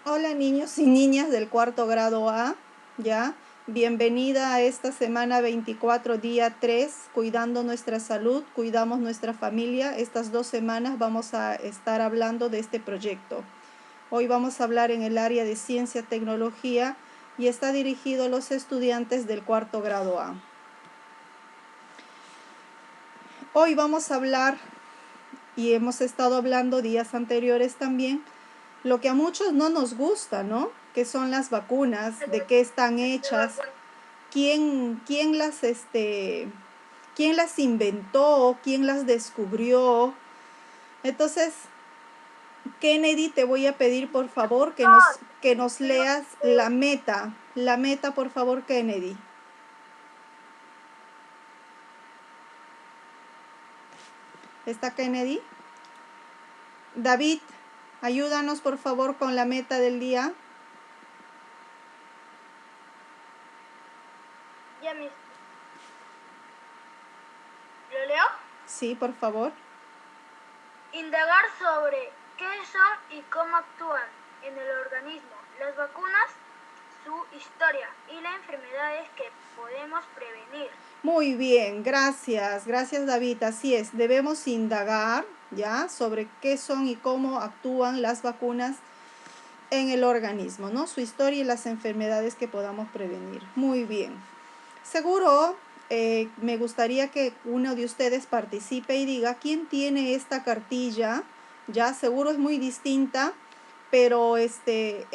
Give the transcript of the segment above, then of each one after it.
Hola niños y niñas del cuarto grado A, ¿ya? Bienvenida a esta semana 24, día 3, cuidando nuestra salud, cuidamos nuestra familia. Estas 2 semanas vamos a estar hablando de este proyecto. Hoy vamos a hablar en el área de ciencia, tecnología y está dirigido a los estudiantes del cuarto grado A. Hoy vamos a hablar, y hemos estado hablando días anteriores también, lo que a muchos no nos gusta, ¿no? Que son las vacunas, de qué están hechas, quién las inventó, quién las descubrió. Entonces, Kennedy, te voy a pedir por favor que nos leas la meta. La meta, por favor, Kennedy. ¿Está Kennedy? David, ayúdanos por favor con la meta del día. Ya mismo. ¿Lo leo? Sí, por favor. Indagar sobre qué son y cómo actúan en el organismo, las vacunas, su historia y las enfermedades que podemos prevenir. Muy bien, gracias David, así es, debemos indagar ya sobre qué son y cómo actúan las vacunas en el organismo, ¿no? Su historia y las enfermedades que podamos prevenir. Muy bien. Seguro me gustaría que uno de ustedes participe y diga quién tiene esta cartilla. Ya seguro es muy distinta, pero es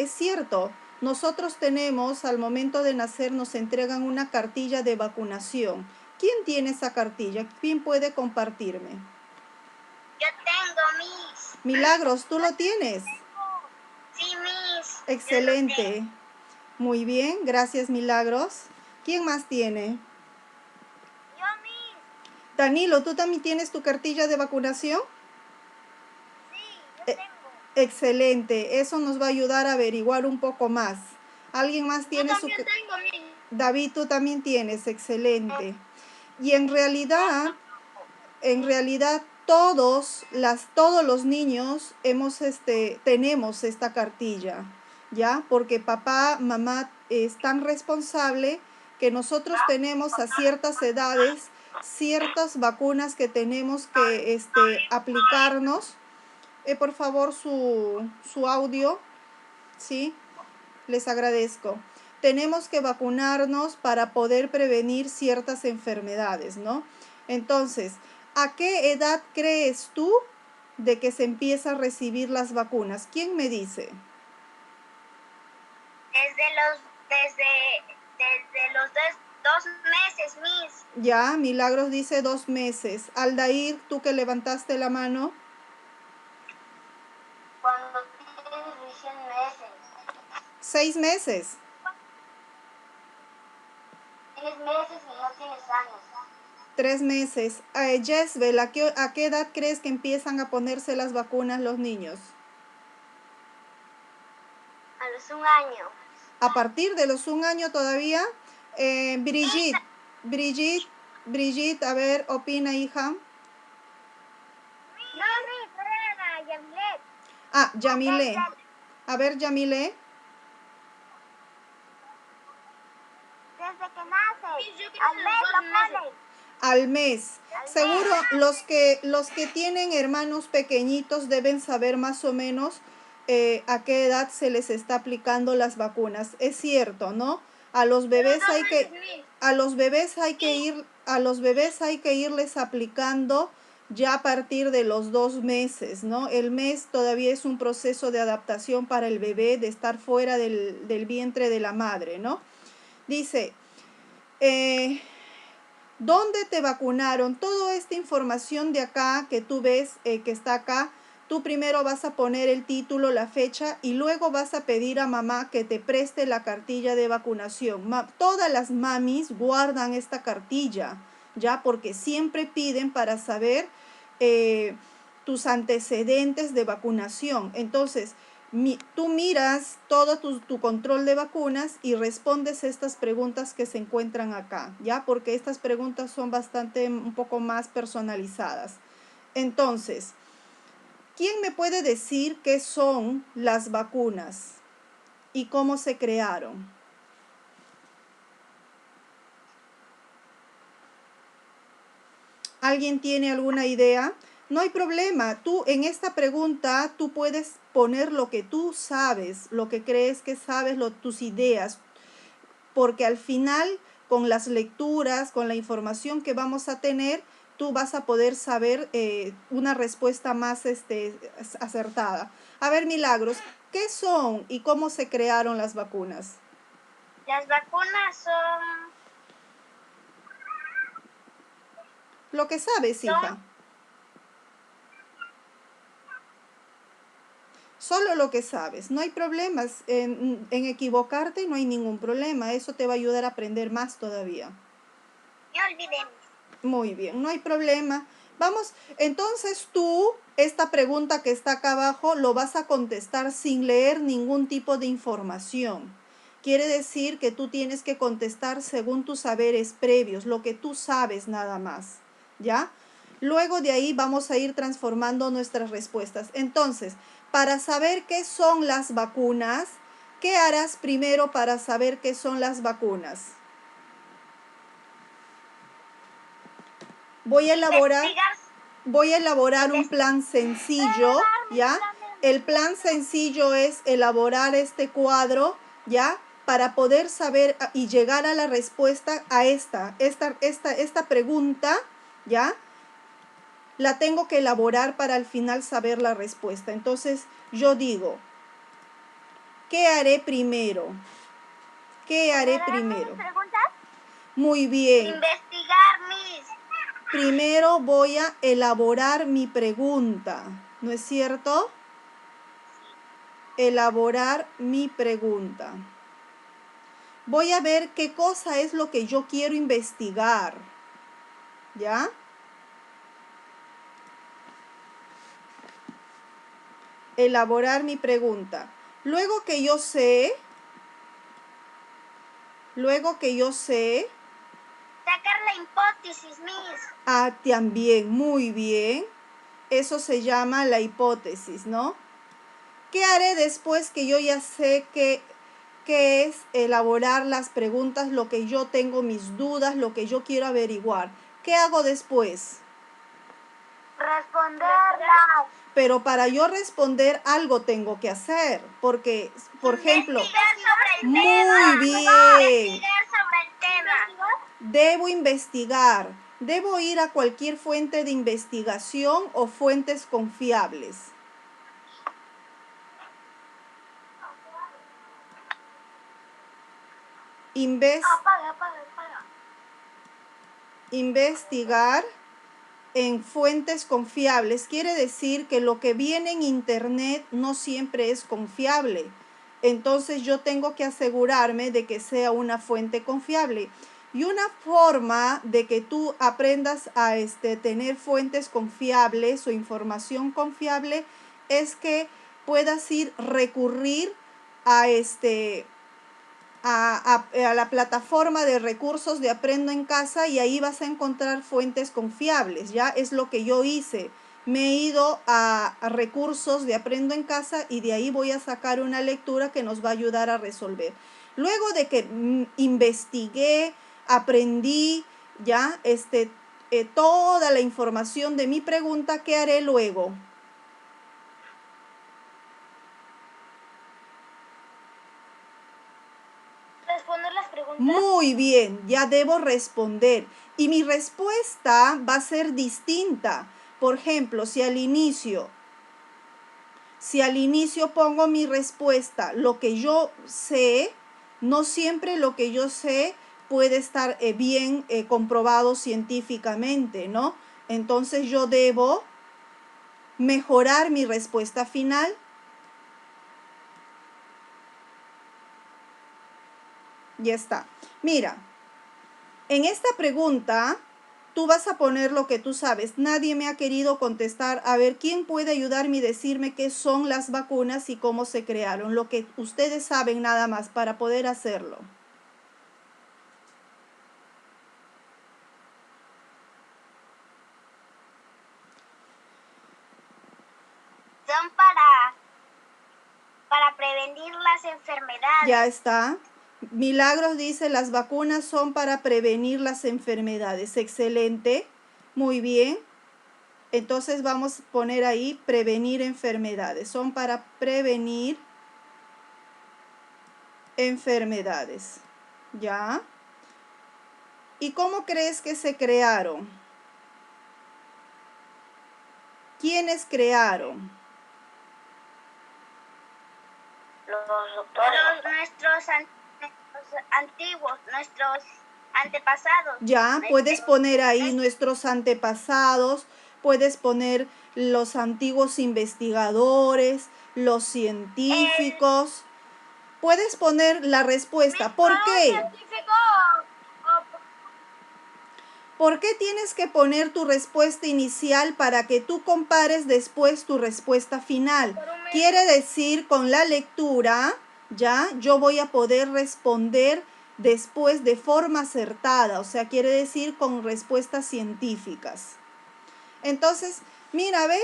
cierto. Nosotros tenemos, al momento de nacer, nos entregan una cartilla de vacunación. ¿Quién tiene esa cartilla? ¿Quién puede compartirme? Yo tengo, Miss. Milagros, ¿tú lo tienes? Sí, Miss. Excelente. Muy bien, gracias Milagros. ¿Quién más tiene? Yo, Miss. Danilo, ¿tú también tienes tu cartilla de vacunación? Sí, yo Eh, tengo. Excelente, eso nos va a ayudar a averiguar un poco más. ¿Alguien más Yo tiene su...? también tengo, Miss. David, tú también tienes, excelente. Y en realidad todos los niños tenemos esta cartilla, ¿ya? Porque papá, mamá es tan responsable que nosotros tenemos a ciertas edades ciertas vacunas que tenemos que aplicarnos. Por favor, su audio, ¿sí? Les agradezco. Tenemos que vacunarnos para poder prevenir ciertas enfermedades, ¿no? Entonces, ¿a qué edad crees tú de que se empieza a recibir las vacunas? ¿Quién me dice? Desde los 2 meses, Miss. Ya, Milagros dice 2 meses. Aldair, tú que levantaste la mano. Cuando tienes recién meses. 6 meses. Tienes meses y no tienes años. 3 meses. Jezbel, ¿a qué edad crees que empiezan a ponerse las vacunas los niños? A los 1 año. A partir de los 1 año todavía. Brigitte, a ver, opina, hija. No, mi Yamilet. Ah, Yamile. A ver, Yamile. Desde que nace. Al mes lo ponen. Al mes. Seguro los que tienen hermanos pequeñitos deben saber más o menos a qué edad se les está aplicando las vacunas. Es cierto, ¿no? A los bebés hay que irles aplicando ya a partir de los 2 meses, ¿no? El mes todavía es un proceso de adaptación para el bebé, de estar fuera del vientre de la madre, ¿no? Dice, ¿dónde te vacunaron? Toda esta información de acá que tú ves que está acá, tú primero vas a poner el título, la fecha y luego vas a pedir a mamá que te preste la cartilla de vacunación. Todas las mamis guardan esta cartilla, ¿ya? Porque siempre piden para saber tus antecedentes de vacunación. Entonces, tú miras todo tu control de vacunas y respondes estas preguntas que se encuentran acá, ¿ya? Porque estas preguntas son un poco más personalizadas. Entonces, ¿quién me puede decir qué son las vacunas? y cómo se crearon? ¿Alguien tiene alguna idea? No hay problema. Tú en esta pregunta tú puedes poner lo que tú sabes, lo que crees que sabes, tus ideas, porque al final con las lecturas, con la información que vamos a tener, tú vas a poder saber una respuesta más acertada. A ver, Milagros, ¿qué son y cómo se crearon las vacunas? Las vacunas son... Lo que sabes, hija. Solo lo que sabes. No hay problemas. En equivocarte no hay ningún problema. Eso te va a ayudar a aprender más todavía. No olvidemos. Muy bien, no hay problema. Vamos, entonces tú, esta pregunta que está acá abajo, lo vas a contestar sin leer ningún tipo de información. Quiere decir que tú tienes que contestar según tus saberes previos, lo que tú sabes nada más, ¿ya? Luego de ahí vamos a ir transformando nuestras respuestas. Entonces, para saber qué son las vacunas, ¿qué harás primero para saber qué son las vacunas? Voy a elaborar un plan sencillo, ¿ya? El plan sencillo es elaborar este cuadro, ¿ya? Para poder saber y llegar a la respuesta a esta pregunta, ¿ya? La tengo que elaborar para al final saber la respuesta. Entonces, yo digo, ¿qué haré primero? ¿Qué haré primero? Muy bien. Investigar, Miss. Primero voy a elaborar mi pregunta, ¿no es cierto? Elaborar mi pregunta. Voy a ver qué cosa es lo que yo quiero investigar, ¿ya? Elaborar mi pregunta. Luego que yo sé, sacar la hipótesis, Miss. Ah, también, muy bien. Eso se llama la hipótesis, ¿no? ¿Qué haré después que yo ya sé qué es elaborar las preguntas, lo que yo tengo mis dudas, lo que yo quiero averiguar? ¿Qué hago después? Responderlas. Pero para yo responder algo tengo que hacer, porque, por ejemplo, muy bien, debo investigar, debo ir a cualquier fuente de investigación o fuentes confiables. Investigar en fuentes confiables quiere decir que lo que viene en internet no siempre es confiable. Entonces yo tengo que asegurarme de que sea una fuente confiable. Y una forma de que tú aprendas a tener fuentes confiables o información confiable es que puedas recurrir a a la plataforma de recursos de Aprendo en Casa y ahí vas a encontrar fuentes confiables, ¿ya? Es lo que yo hice. Me he ido a recursos de Aprendo en Casa y de ahí voy a sacar una lectura que nos va a ayudar a resolver. Luego de que investigué, aprendí, ¿ya? Toda la información de mi pregunta, ¿qué haré luego? Responder las preguntas. Muy bien, ya debo responder. Y mi respuesta va a ser distinta. Por ejemplo, si al inicio pongo mi respuesta, lo que yo sé, no siempre lo que yo sé puede estar bien comprobado científicamente, ¿no? Entonces yo debo mejorar mi respuesta final. Ya está. Mira, en esta pregunta, tú vas a poner lo que tú sabes. Nadie me ha querido contestar. A ver, ¿quién puede ayudarme y decirme qué son las vacunas y cómo se crearon? Lo que ustedes saben nada más para poder hacerlo. Son para prevenir las enfermedades. Ya está. Milagros dice, las vacunas son para prevenir las enfermedades. Excelente. Muy bien. Entonces vamos a poner ahí prevenir enfermedades. Son para prevenir enfermedades. ¿Ya? ¿Y cómo crees que se crearon? ¿Quiénes crearon? Los doctores. Nuestros antiguos, nuestros antepasados. Ya, puedes poner ahí nuestros antepasados, puedes poner los antiguos investigadores, los científicos. Puedes poner la respuesta. ¿Por qué? ¿Por qué tienes que poner tu respuesta inicial para que tú compares después tu respuesta final? Quiere decir, con la lectura, ya, yo voy a poder responder después de forma acertada, o sea, quiere decir con respuestas científicas. Entonces, mira, ve,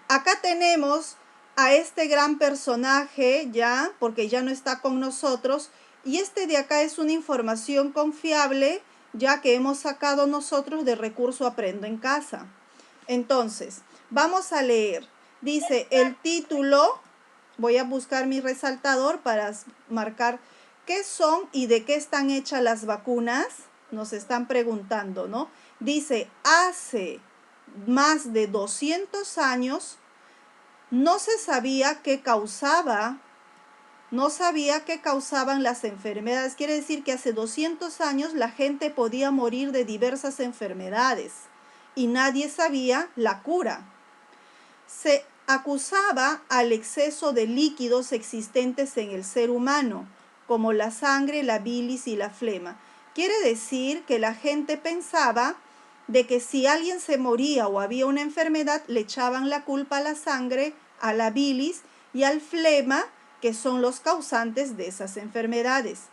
acá tenemos a este gran personaje, ya, porque ya no está con nosotros, y este de acá es una información confiable, ya que hemos sacado nosotros de recurso Aprendo en Casa. Entonces, vamos a leer. Dice el título, voy a buscar mi resaltador para marcar qué son y de qué están hechas las vacunas. Nos están preguntando, ¿no? Dice, hace más de 200 años no se sabía qué causaba. No sabía qué causaban las enfermedades. Quiere decir que hace 200 años la gente podía morir de diversas enfermedades y nadie sabía la cura. Se acusaba al exceso de líquidos existentes en el ser humano, como la sangre, la bilis y la flema. Quiere decir que la gente pensaba de que si alguien se moría o había una enfermedad, le echaban la culpa a la sangre, a la bilis y al flema, que son los causantes de esas enfermedades.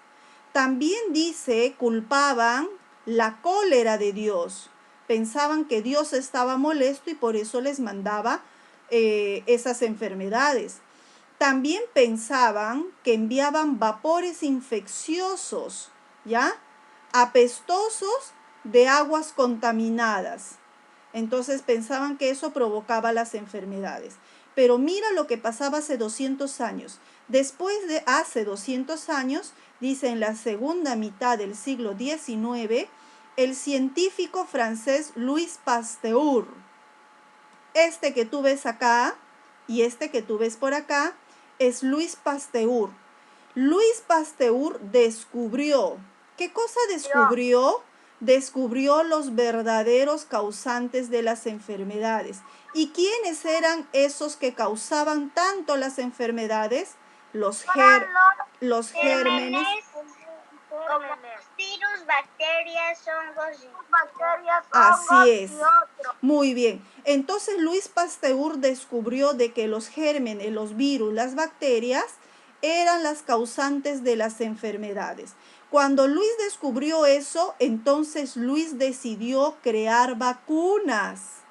También dice, culpaban la cólera de Dios. Pensaban que Dios estaba molesto y por eso les mandaba esas enfermedades. También pensaban que enviaban vapores infecciosos, ¿ya? Apestosos de aguas contaminadas. Entonces pensaban que eso provocaba las enfermedades. Pero mira lo que pasaba hace 200 años. Después de hace 200 años, dice en la segunda mitad del siglo XIX, el científico francés Louis Pasteur, este que tú ves acá y este que tú ves por acá, es Louis Pasteur. Louis Pasteur descubrió, ¿qué cosa descubrió? Descubrió los verdaderos causantes de las enfermedades. ¿Y quiénes eran esos que causaban tanto las enfermedades? Los gérmenes. Como virus, bacterias, hongos. Así es. Muy bien. Entonces Louis Pasteur descubrió de que los gérmenes, los virus, las bacterias eran las causantes de las enfermedades. Cuando Luis descubrió eso, entonces Luis decidió crear vacunas.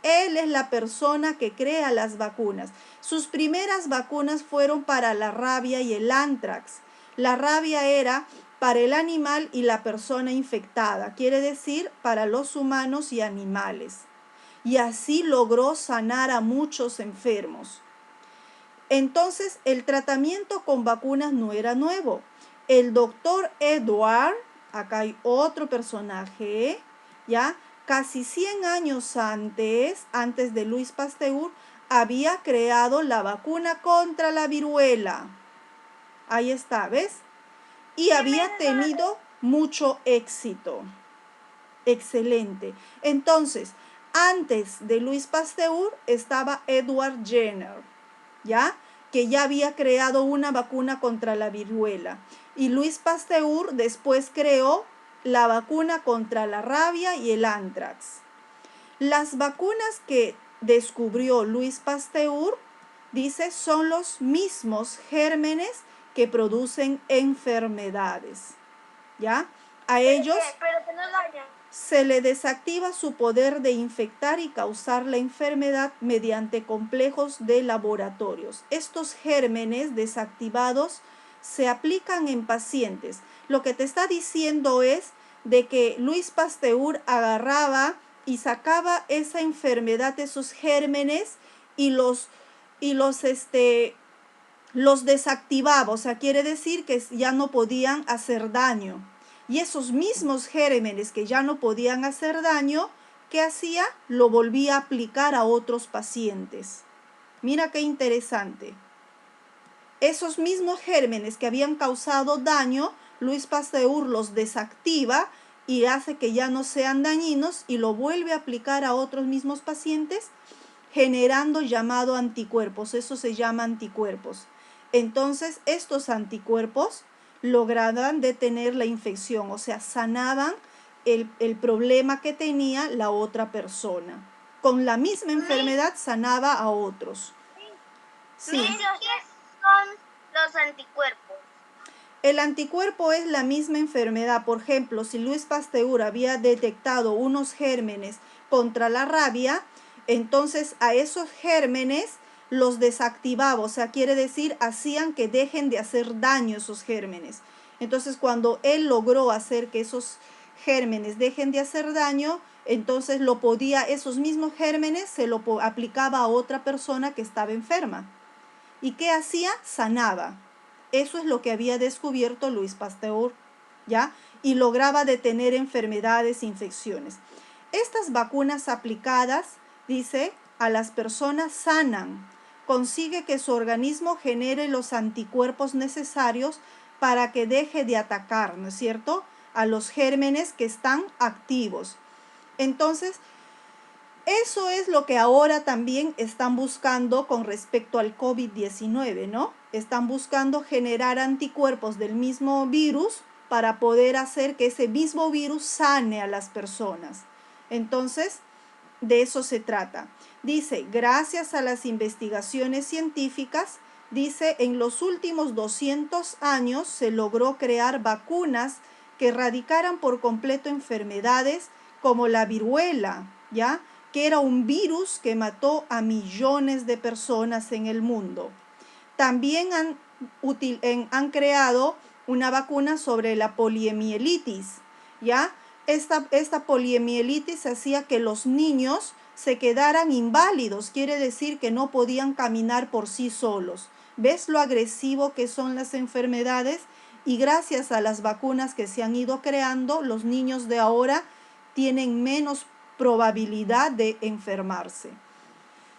Él es la persona que crea las vacunas. Sus primeras vacunas fueron para la rabia y el antrax. La rabia era para el animal y la persona infectada, quiere decir para los humanos y animales. Y así logró sanar a muchos enfermos. Entonces, el tratamiento con vacunas no era nuevo. El doctor Edward, acá hay otro personaje, ¿ya? Casi 100 años antes de Louis Pasteur, había creado la vacuna contra la viruela. Ahí está, ¿ves? Y había tenido mucho éxito. Excelente. Entonces, antes de Louis Pasteur estaba Edward Jenner, ¿ya? Que ya había creado una vacuna contra la viruela. Y Louis Pasteur después creó la vacuna contra la rabia y el antrax. Las vacunas que descubrió Louis Pasteur, dice, son los mismos gérmenes que producen enfermedades, ¿ya? A ellos... se le desactiva su poder de infectar y causar la enfermedad mediante complejos de laboratorios. Estos gérmenes desactivados se aplican en pacientes. Lo que te está diciendo es de que Luis Pasteur agarraba y sacaba esa enfermedad, esos gérmenes, y los desactivaba, o sea, quiere decir que ya no podían hacer daño. Y esos mismos gérmenes que ya no podían hacer daño, ¿qué hacía? Lo volvía a aplicar a otros pacientes. Mira qué interesante. Esos mismos gérmenes que habían causado daño, Luis Pasteur los desactiva y hace que ya no sean dañinos y lo vuelve a aplicar a otros mismos pacientes, generando llamado anticuerpos. Eso se llama anticuerpos. Entonces, estos anticuerpos lograban detener la infección, o sea, sanaban el problema que tenía la otra persona. Con la misma enfermedad sanaba a otros. Sí. ¿Qué son los anticuerpos? El anticuerpo es la misma enfermedad. Por ejemplo, si Luis Pasteur había detectado unos gérmenes contra la rabia, entonces a esos gérmenes los desactivaba, o sea, quiere decir, hacían que dejen de hacer daño esos gérmenes. Entonces, cuando él logró hacer que esos gérmenes dejen de hacer daño, entonces esos mismos gérmenes se lo aplicaba a otra persona que estaba enferma. ¿Y qué hacía? Sanaba. Eso es lo que había descubierto Luis Pasteur, ¿ya? Y lograba detener enfermedades, infecciones. Estas vacunas aplicadas, dice, a las personas sanan, consigue que su organismo genere los anticuerpos necesarios para que deje de atacar, ¿no es cierto?, a los gérmenes que están activos. Entonces, eso es lo que ahora también están buscando con respecto al COVID-19, ¿no? Están buscando generar anticuerpos del mismo virus para poder hacer que ese mismo virus sane a las personas. Entonces, de eso se trata. Dice, gracias a las investigaciones científicas, dice, en los últimos 200 años se logró crear vacunas que erradicaran por completo enfermedades como la viruela, ¿ya?, que era un virus que mató a millones de personas en el mundo. También han creado una vacuna sobre la poliomielitis, ¿ya? Esta poliomielitis hacía que los niños se quedaran inválidos, quiere decir que no podían caminar por sí solos. ¿Ves lo agresivo que son las enfermedades? Y gracias a las vacunas que se han ido creando, los niños de ahora tienen menos probabilidad de enfermarse.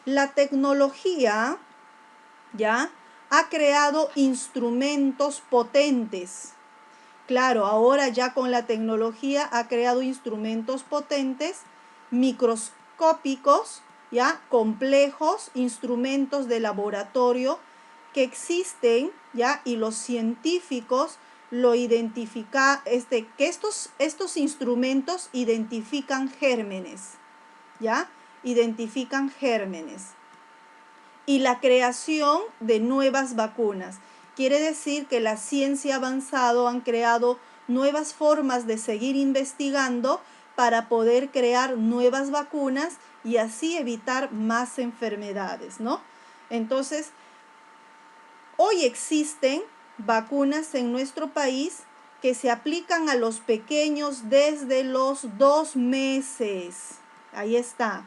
La tecnología, ¿ya?, ha creado instrumentos potentes. Claro, ahora ya con la tecnología ha creado instrumentos potentes, microscópicos, ¿ya?, complejos, instrumentos de laboratorio que existen, ¿ya?, y los científicos lo identifican, que estos instrumentos identifican gérmenes, ¿ya? Identifican gérmenes. Y la creación de nuevas vacunas. Quiere decir que la ciencia ha avanzado, han creado nuevas formas de seguir investigando para poder crear nuevas vacunas y así evitar más enfermedades, ¿no? Entonces, hoy existen vacunas en nuestro país que se aplican a los pequeños desde los 2 meses. Ahí está,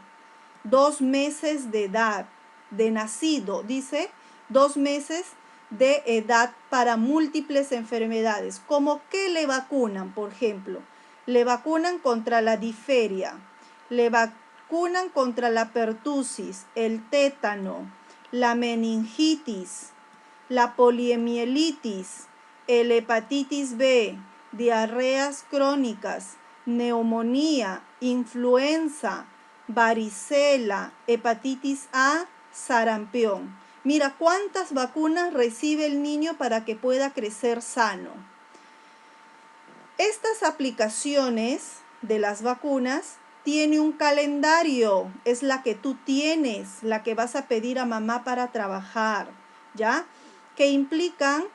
2 meses de edad, de nacido, dice, 2 meses de edad para múltiples enfermedades. ¿Cómo qué le vacunan? Por ejemplo, le vacunan contra la difteria, le vacunan contra la pertusis, el tétano, la meningitis, la poliomielitis, el hepatitis B, diarreas crónicas, neumonía, influenza, varicela, hepatitis A, sarampión. Mira cuántas vacunas recibe el niño para que pueda crecer sano. Estas aplicaciones de las vacunas tiene un calendario, es la que tú tienes, la que vas a pedir a mamá para trabajar, ¿ya?, que implican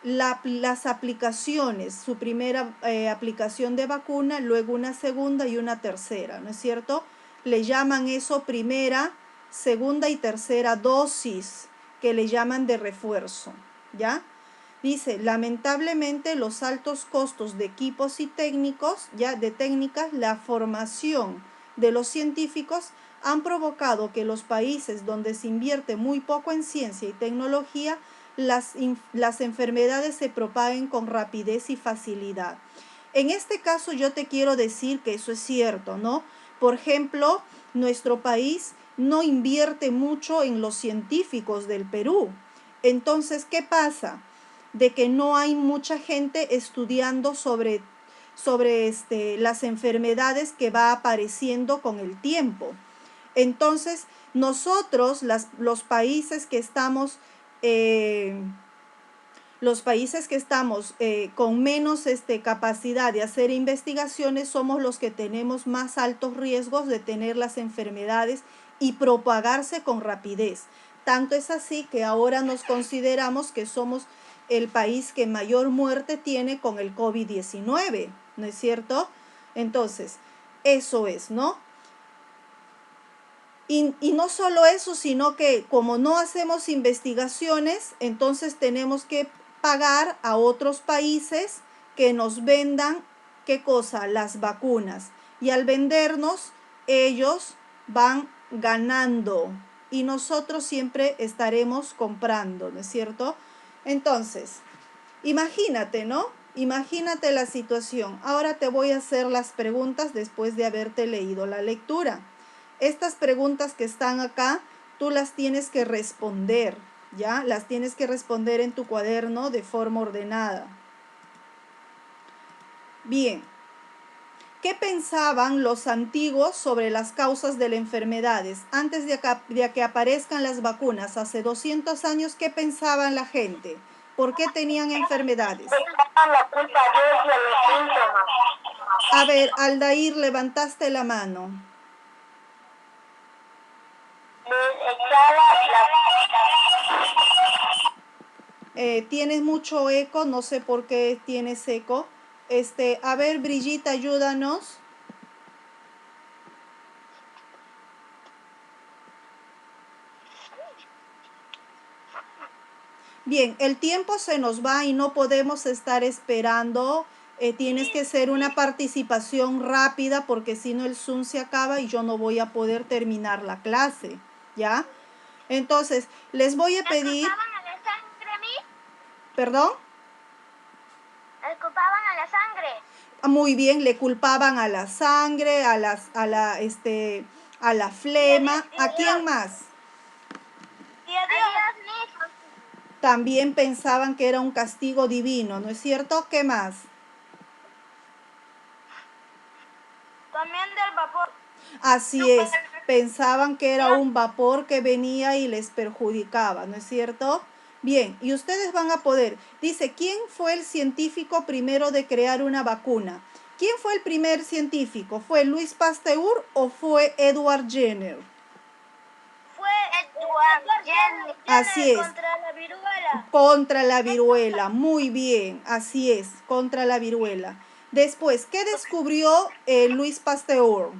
las aplicaciones, su primera aplicación de vacuna, luego una segunda y una tercera, ¿no es cierto? Le llaman eso primera, segunda y tercera dosis, que le llaman de refuerzo, ¿ya? Dice, lamentablemente los altos costos de equipos y técnicos, ya de técnicas, la formación de los científicos han provocado que los países donde se invierte muy poco en ciencia y tecnología, las enfermedades se propaguen con rapidez y facilidad. En este caso yo te quiero decir que eso es cierto, ¿no? Por ejemplo, nuestro país no invierte mucho en los científicos del Perú. Entonces, ¿qué pasa? De que no hay mucha gente estudiando sobre las enfermedades que va apareciendo con el tiempo. Entonces, nosotros, los países que estamos, con menos capacidad de hacer investigaciones, somos los que tenemos más altos riesgos de tener las enfermedades y propagarse con rapidez. Tanto es así que ahora nos consideramos que somos el país que mayor muerte tiene con el COVID-19, ¿no es cierto? Entonces, eso es, ¿no? Y no solo eso, sino que como no hacemos investigaciones, entonces tenemos que pagar a otros países que nos vendan, ¿qué cosa? Las vacunas. Y al vendernos, ellos van ganando y nosotros siempre estaremos comprando, ¿no es cierto? Entonces, imagínate, ¿no? Imagínate la situación. Ahora te voy a hacer las preguntas después de haberte leído la lectura. Estas preguntas que están acá, tú las tienes que responder, ¿ya? Las tienes que responder en tu cuaderno de forma ordenada. Bien. ¿Qué pensaban los antiguos sobre las causas de las enfermedades? Antes de que aparezcan las vacunas, hace 200 años, ¿qué pensaban la gente? ¿Por qué tenían enfermedades? La culpa a Dios y a los síntomas. A ver, Aldair, levantaste la mano. Tienes mucho eco, no sé por qué tienes eco. A ver, Brigitte, ayúdanos. Bien, el tiempo se nos va y no podemos estar esperando. Tienes que hacer una participación rápida porque si no el Zoom se acaba y yo no voy a poder terminar la clase, ¿ya? Entonces, les voy a pedir... ¿Les culpaban a la sangre, Miss? ¿Perdón? ¿Les culpaban a la sangre? Muy bien, le culpaban a la sangre, a la flema. ¿A quién más? Y a Dios, Miss. También pensaban que era un castigo divino, ¿no es cierto? ¿Qué más? También del vapor. Así es, pensaban que era un vapor que venía y les perjudicaba, ¿no es cierto? Bien, y ustedes van a poder, dice, ¿quién fue el científico primero de crear una vacuna? ¿Quién fue el primer científico? ¿Fue Louis Pasteur o fue Edward Jenner? Fue Edward Jenner. Así es. Contra la viruela. Contra la viruela, muy bien, así es, contra la viruela. Después, ¿qué descubrió Louis Pasteur?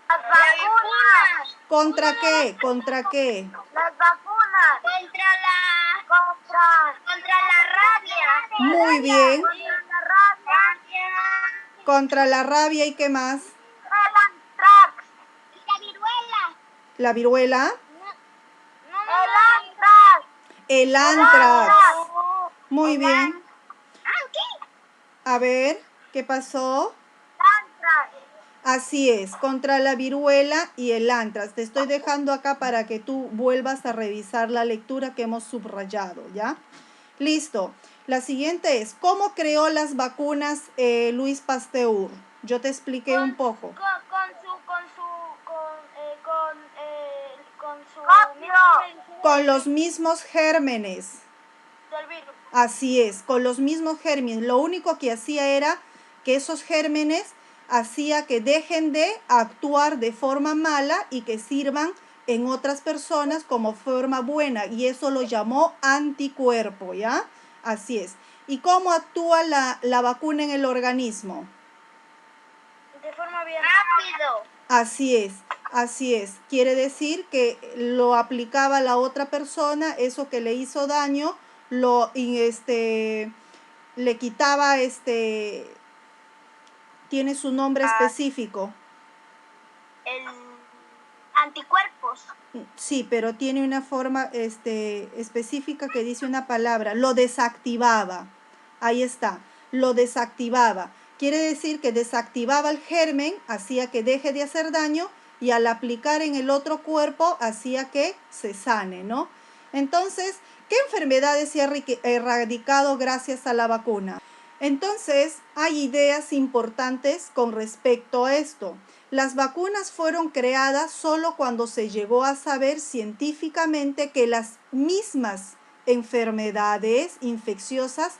Las vacunas. ¿Contra qué? ¿Contra qué? Las vacunas. Contra la rabia. Muy bien. Contra la rabia. Contra la rabia, ¿y qué más? El antrax. La viruela. ¿La viruela? No, el antrax. El antrax. Muy bien. A ver, ¿qué pasó? Antrax. Así es, contra la viruela y el antrax. Te estoy dejando acá para que tú vuelvas a revisar la lectura que hemos subrayado, ¿ya? Listo. La siguiente es, ¿cómo creó las vacunas Louis Pasteur? Yo te expliqué un poco. Con los mismos gérmenes. Del virus. Así es, con los mismos gérmenes. Lo único que hacía era que esos gérmenes hacía que dejen de actuar de forma mala y que sirvan en otras personas como forma buena y eso lo llamó anticuerpo, ¿ya? Así es. ¿Y cómo actúa la vacuna en el organismo? De forma bien rápido. Así es, así es. Quiere decir que lo aplicaba la otra persona, eso que le hizo daño, le quitaba, tiene su nombre específico. El anticuerpos. Sí, pero tiene una forma específica que dice una palabra, lo desactivaba. Ahí está, lo desactivaba. Quiere decir que desactivaba el germen, hacía que deje de hacer daño y al aplicar en el otro cuerpo hacía que se sane, ¿no? Entonces, ¿qué enfermedades se ha erradicado gracias a la vacuna? Entonces, hay ideas importantes con respecto a esto. Las vacunas fueron creadas solo cuando se llegó a saber científicamente que las mismas enfermedades infecciosas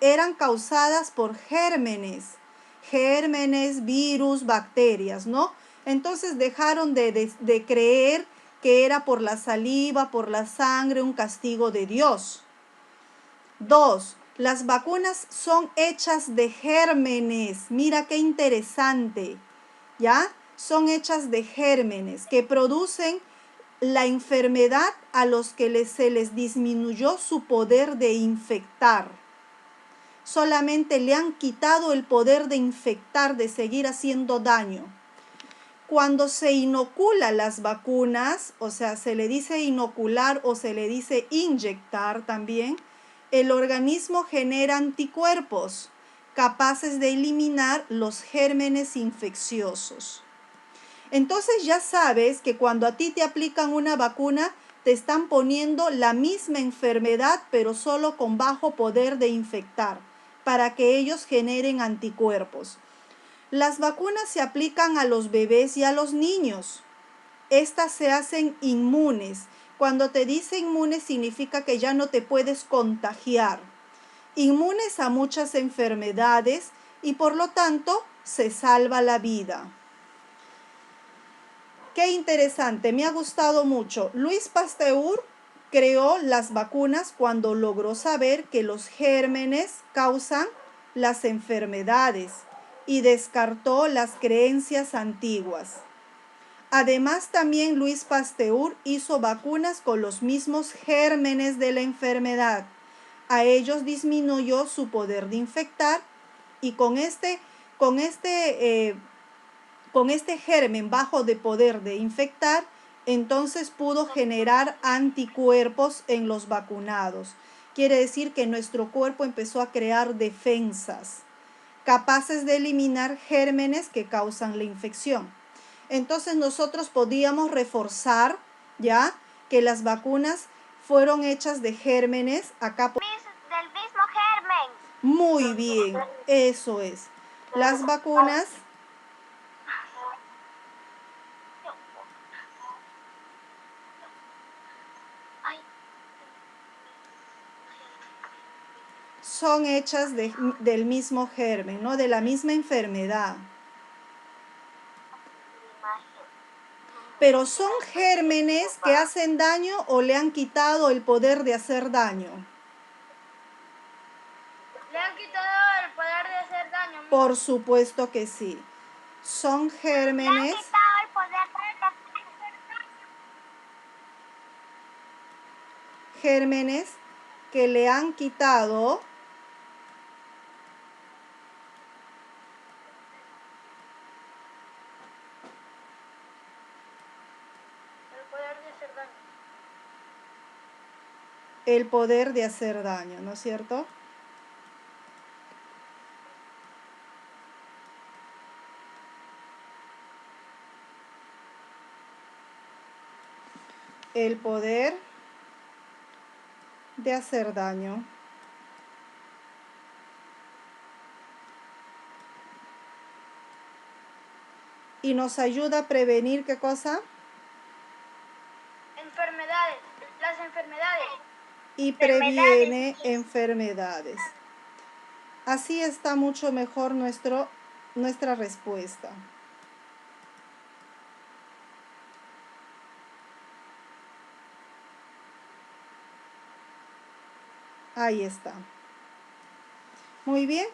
eran causadas por gérmenes, virus, bacterias, ¿no? Entonces dejaron de creer que era por la saliva, por la sangre, un castigo de Dios. 2. Las vacunas son hechas de gérmenes. Mira qué interesante, ¿ya? Son hechas de gérmenes que producen la enfermedad a los que se les disminuyó su poder de infectar. Solamente le han quitado el poder de infectar, de seguir haciendo daño. Cuando se inocula las vacunas, o sea, se le dice inocular o se le dice inyectar también, el organismo genera anticuerpos capaces de eliminar los gérmenes infecciosos. Entonces ya sabes que cuando a ti te aplican una vacuna, te están poniendo la misma enfermedad, pero solo con bajo poder de infectar, para que ellos generen anticuerpos. Las vacunas se aplican a los bebés y a los niños. Estas se hacen inmunes. Cuando te dice inmunes significa que ya no te puedes contagiar. Inmunes a muchas enfermedades y por lo tanto se salva la vida. Qué interesante, me ha gustado mucho. Luis Pasteur creó las vacunas cuando logró saber que los gérmenes causan las enfermedades y descartó las creencias antiguas. Además, también Luis Pasteur hizo vacunas con los mismos gérmenes de la enfermedad. A ellos disminuyó su poder de infectar y con este germen bajo de poder de infectar, entonces pudo generar anticuerpos en los vacunados. Quiere decir que nuestro cuerpo empezó a crear defensas capaces de eliminar gérmenes que causan la infección. Entonces nosotros podíamos reforzar ya que las vacunas fueron hechas de gérmenes acá Del mismo germen. muy bien, eso es. Las vacunas son hechas del mismo germen, ¿no? De la misma enfermedad. Pero son gérmenes que hacen daño o le han quitado el poder de hacer daño. Le han quitado el poder de hacer daño. Por supuesto que sí. Son gérmenes. Le han quitado el poder de hacer daño. Gérmenes que le han quitado el poder de hacer daño, ¿no es cierto? El poder de hacer daño. Y nos ayuda a prevenir, ¿qué cosa? Enfermedades, las enfermedades. Y previene enfermedades. Así está mucho mejor nuestra respuesta. Ahí está. Muy bien.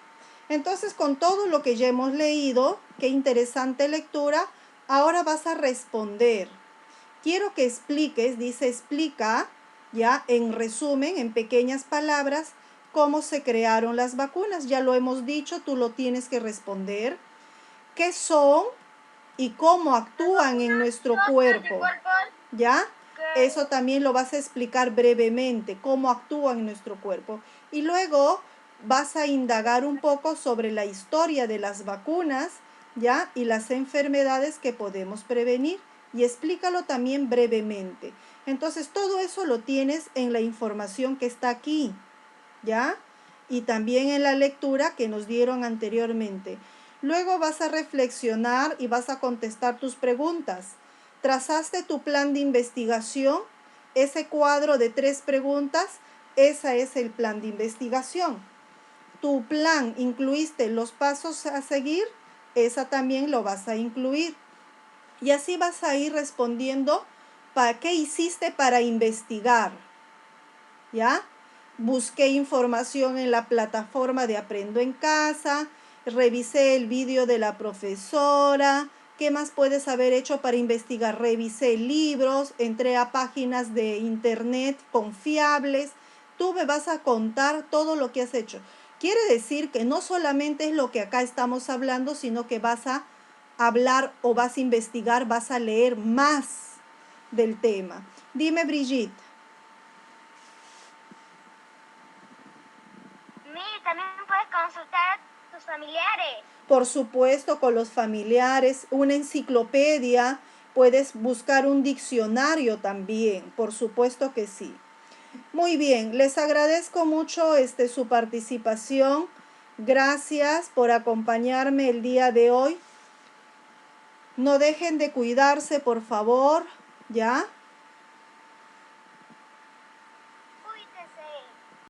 Entonces, con todo lo que ya hemos leído, qué interesante lectura, ahora vas a responder. Quiero que expliques, dice explica, ya en resumen, en pequeñas palabras, cómo se crearon las vacunas. Ya lo hemos dicho, tú lo tienes que responder. ¿Qué son y cómo actúan en nuestro cuerpo? ¿Ya? Eso también lo vas a explicar brevemente, cómo actúan en nuestro cuerpo. Y luego vas a indagar un poco sobre la historia de las vacunas, ¿ya? Y las enfermedades que podemos prevenir. Y explícalo también brevemente. Entonces, todo eso lo tienes en la información que está aquí, ¿ya? Y también en la lectura que nos dieron anteriormente. Luego vas a reflexionar y vas a contestar tus preguntas. ¿Trazaste tu plan de investigación? Ese cuadro de 3 preguntas, ese es el plan de investigación. ¿Tu plan incluiste los pasos a seguir? Esa también lo vas a incluir. Y así vas a ir respondiendo para qué hiciste para investigar. ¿Ya? Busqué información en la plataforma de Aprendo en Casa, revisé el vídeo de la profesora. ¿Qué más puedes haber hecho para investigar? Revisé libros, entré a páginas de internet confiables. Tú me vas a contar todo lo que has hecho. Quiere decir que no solamente es lo que acá estamos hablando, sino que vas a hablar o vas a investigar, vas a leer más del tema. Dime, Brigitte. También puedes consultar a tus familiares. Por supuesto, con los familiares, una enciclopedia, puedes buscar un diccionario también, por supuesto que sí. Muy bien, les agradezco mucho su participación. Gracias por acompañarme el día de hoy. No dejen de cuidarse, por favor, ¿ya?